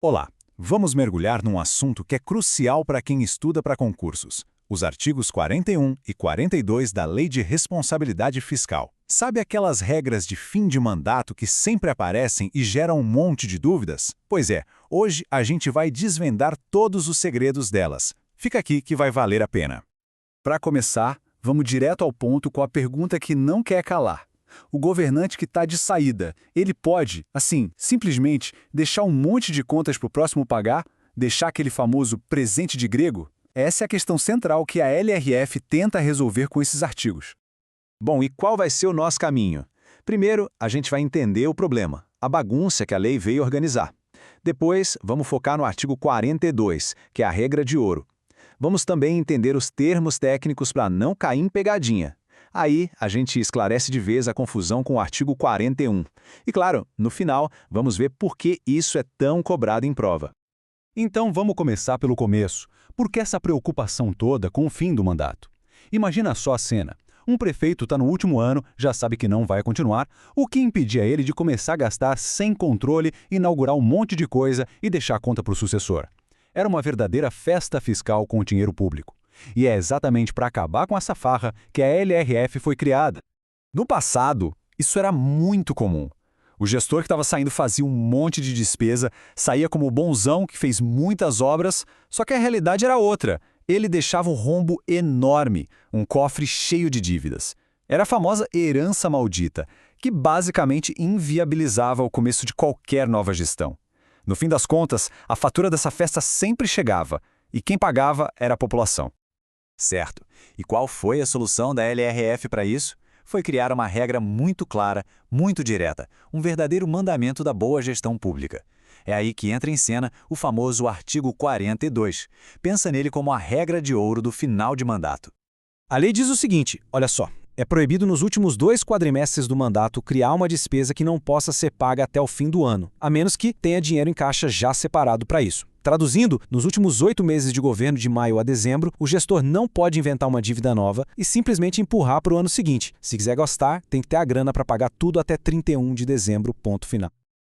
Olá, vamos mergulhar num assunto que é crucial para quem estuda para concursos: os artigos 41 e 42 da Lei de Responsabilidade Fiscal. Sabe aquelas regras de fim de mandato que sempre aparecem e geram um monte de dúvidas? Pois é, hoje a gente vai desvendar todos os segredos delas. Fica aqui que vai valer a pena. Para começar, vamos direto ao ponto com a pergunta que não quer calar. O governante que está de saída, ele pode, assim, simplesmente deixar um monte de contas para o próximo pagar? Deixar aquele famoso presente de grego? Essa é a questão central que a LRF tenta resolver com esses artigos. Bom, e qual vai ser o nosso caminho? Primeiro, a gente vai entender o problema, a bagunça que a lei veio organizar. Depois, vamos focar no artigo 42, que é a regra de ouro. Vamos também entender os termos técnicos para não cair em pegadinha. Aí, a gente esclarece de vez a confusão com o artigo 41. E claro, no final, vamos ver por que isso é tão cobrado em prova. Então vamos começar pelo começo. Por que essa preocupação toda com o fim do mandato? Imagina só a cena. Um prefeito está no último ano, já sabe que não vai continuar, o que impedia ele de começar a gastar sem controle, inaugurar um monte de coisa e deixar a conta para o sucessor. Era uma verdadeira festa fiscal com o dinheiro público. E é exatamente para acabar com essa farra que a LRF foi criada. No passado, isso era muito comum. O gestor que estava saindo fazia um monte de despesa, saía como o bonzão que fez muitas obras, só que a realidade era outra. Ele deixava um rombo enorme, um cofre cheio de dívidas. Era a famosa herança maldita, que basicamente inviabilizava o começo de qualquer nova gestão. No fim das contas, a fatura dessa festa sempre chegava, e quem pagava era a população. Certo. E qual foi a solução da LRF para isso? Foi criar uma regra muito clara, muito direta, um verdadeiro mandamento da boa gestão pública. É aí que entra em cena o famoso artigo 42. Pensa nele como a regra de ouro do final de mandato. A lei diz o seguinte, olha só, é proibido nos últimos 2 quadrimestres do mandato criar uma despesa que não possa ser paga até o fim do ano, a menos que tenha dinheiro em caixa já separado para isso. Traduzindo, nos últimos 8 meses de governo de maio a dezembro, o gestor não pode inventar uma dívida nova e simplesmente empurrar para o ano seguinte. Se quiser gastar, tem que ter a grana para pagar tudo até 31 de dezembro, ponto final.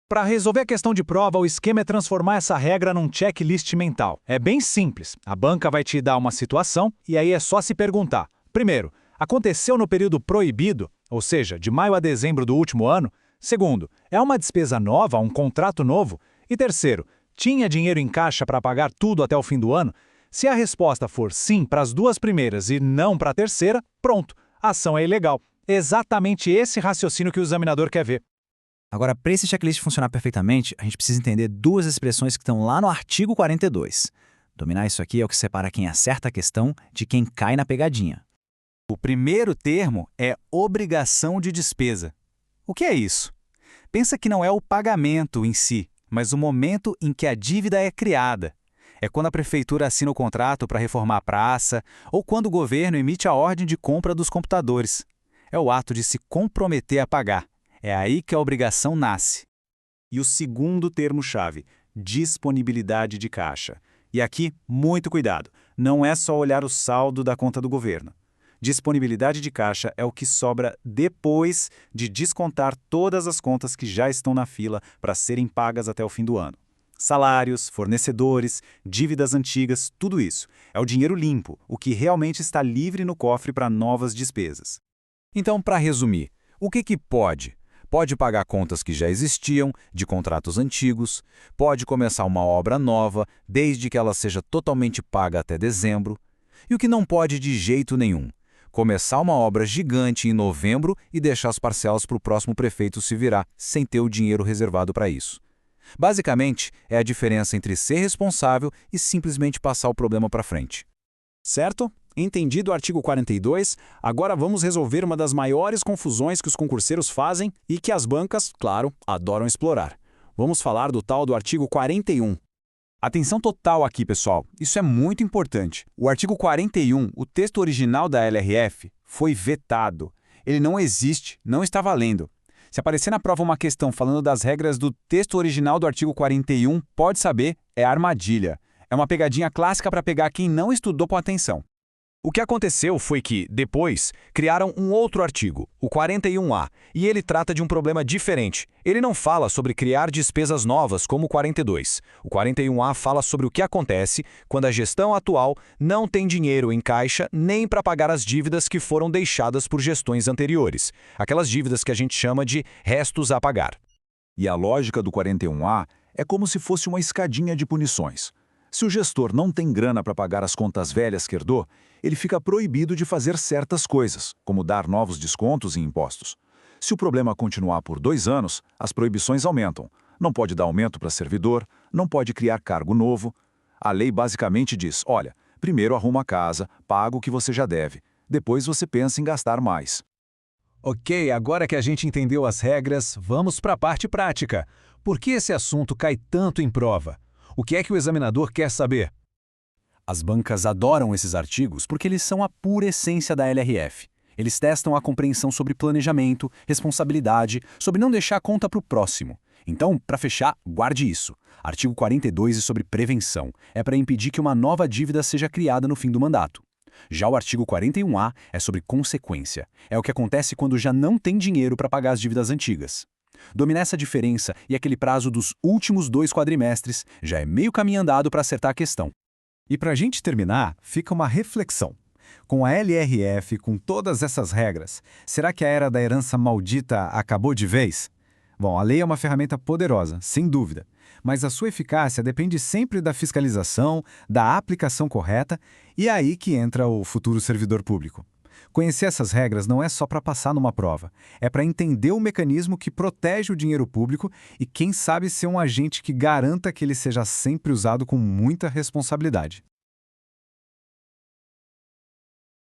Para resolver a questão de prova, o esquema é transformar essa regra num checklist mental. É bem simples. A banca vai te dar uma situação e aí é só se perguntar. Primeiro, aconteceu no período proibido, ou seja, de maio a dezembro do último ano? Segundo, é uma despesa nova, um contrato novo? E terceiro, tinha dinheiro em caixa para pagar tudo até o fim do ano? Se a resposta for sim para as 2 primeiras e não para a terceira, pronto, a ação é ilegal. Exatamente esse raciocínio que o examinador quer ver. Agora, para esse checklist funcionar perfeitamente, a gente precisa entender 2 expressões que estão lá no artigo 42. Dominar isso aqui é o que separa quem acerta a questão de quem cai na pegadinha. O primeiro termo é obrigação de despesa. O que é isso? Pensa que não é o pagamento em si, mas o momento em que a dívida é criada. É quando a prefeitura assina o contrato para reformar a praça ou quando o governo emite a ordem de compra dos computadores. É o ato de se comprometer a pagar. É aí que a obrigação nasce. E o segundo termo-chave, disponibilidade de caixa. E aqui, muito cuidado, não é só olhar o saldo da conta do governo. Disponibilidade de caixa é o que sobra depois de descontar todas as contas que já estão na fila para serem pagas até o fim do ano. Salários, fornecedores, dívidas antigas, tudo isso. É o dinheiro limpo, o que realmente está livre no cofre para novas despesas. Então, para resumir, o que pode? Pode pagar contas que já existiam, de contratos antigos, pode começar uma obra nova, desde que ela seja totalmente paga até dezembro. E o que não pode de jeito nenhum? Começar uma obra gigante em novembro e deixar as parcelas para o próximo prefeito se virar, sem ter o dinheiro reservado para isso. Basicamente, é a diferença entre ser responsável e simplesmente passar o problema para frente. Certo? Entendido o artigo 42, agora vamos resolver uma das maiores confusões que os concurseiros fazem e que as bancas, claro, adoram explorar. Vamos falar do tal do artigo 41. Atenção total aqui, pessoal. Isso é muito importante. O artigo 41, o texto original da LRF, foi vetado. Ele não existe, não está valendo. Se aparecer na prova uma questão falando das regras do texto original do artigo 41, pode saber, é armadilha. É uma pegadinha clássica para pegar quem não estudou com atenção. O que aconteceu foi que, depois, criaram um outro artigo, o 41A, e ele trata de um problema diferente. Ele não fala sobre criar despesas novas como o 42. O 41A fala sobre o que acontece quando a gestão atual não tem dinheiro em caixa nem para pagar as dívidas que foram deixadas por gestões anteriores, aquelas dívidas que a gente chama de restos a pagar. E a lógica do 41A é como se fosse uma escadinha de punições. Se o gestor não tem grana para pagar as contas velhas que herdou, ele fica proibido de fazer certas coisas, como dar novos descontos em impostos. Se o problema continuar por 2 anos, as proibições aumentam. Não pode dar aumento para servidor, não pode criar cargo novo. A lei basicamente diz, olha, primeiro arruma a casa, paga o que você já deve. Depois você pensa em gastar mais. Ok, agora que a gente entendeu as regras, vamos para a parte prática. Por que esse assunto cai tanto em prova? O que é que o examinador quer saber? As bancas adoram esses artigos porque eles são a pura essência da LRF. Eles testam a compreensão sobre planejamento, responsabilidade, sobre não deixar a conta para o próximo. Então, para fechar, guarde isso. Artigo 42 é sobre prevenção. É para impedir que uma nova dívida seja criada no fim do mandato. Já o artigo 41A é sobre consequência. É o que acontece quando já não tem dinheiro para pagar as dívidas antigas. Dominar essa diferença e aquele prazo dos últimos 2 quadrimestres já é meio caminho andado para acertar a questão. E para a gente terminar, fica uma reflexão. Com a LRF, com todas essas regras, será que a era da herança maldita acabou de vez? Bom, a lei é uma ferramenta poderosa, sem dúvida, mas a sua eficácia depende sempre da fiscalização, da aplicação correta, e é aí que entra o futuro servidor público. Conhecer essas regras não é só para passar numa prova, é para entender o mecanismo que protege o dinheiro público e, quem sabe, ser um agente que garanta que ele seja sempre usado com muita responsabilidade.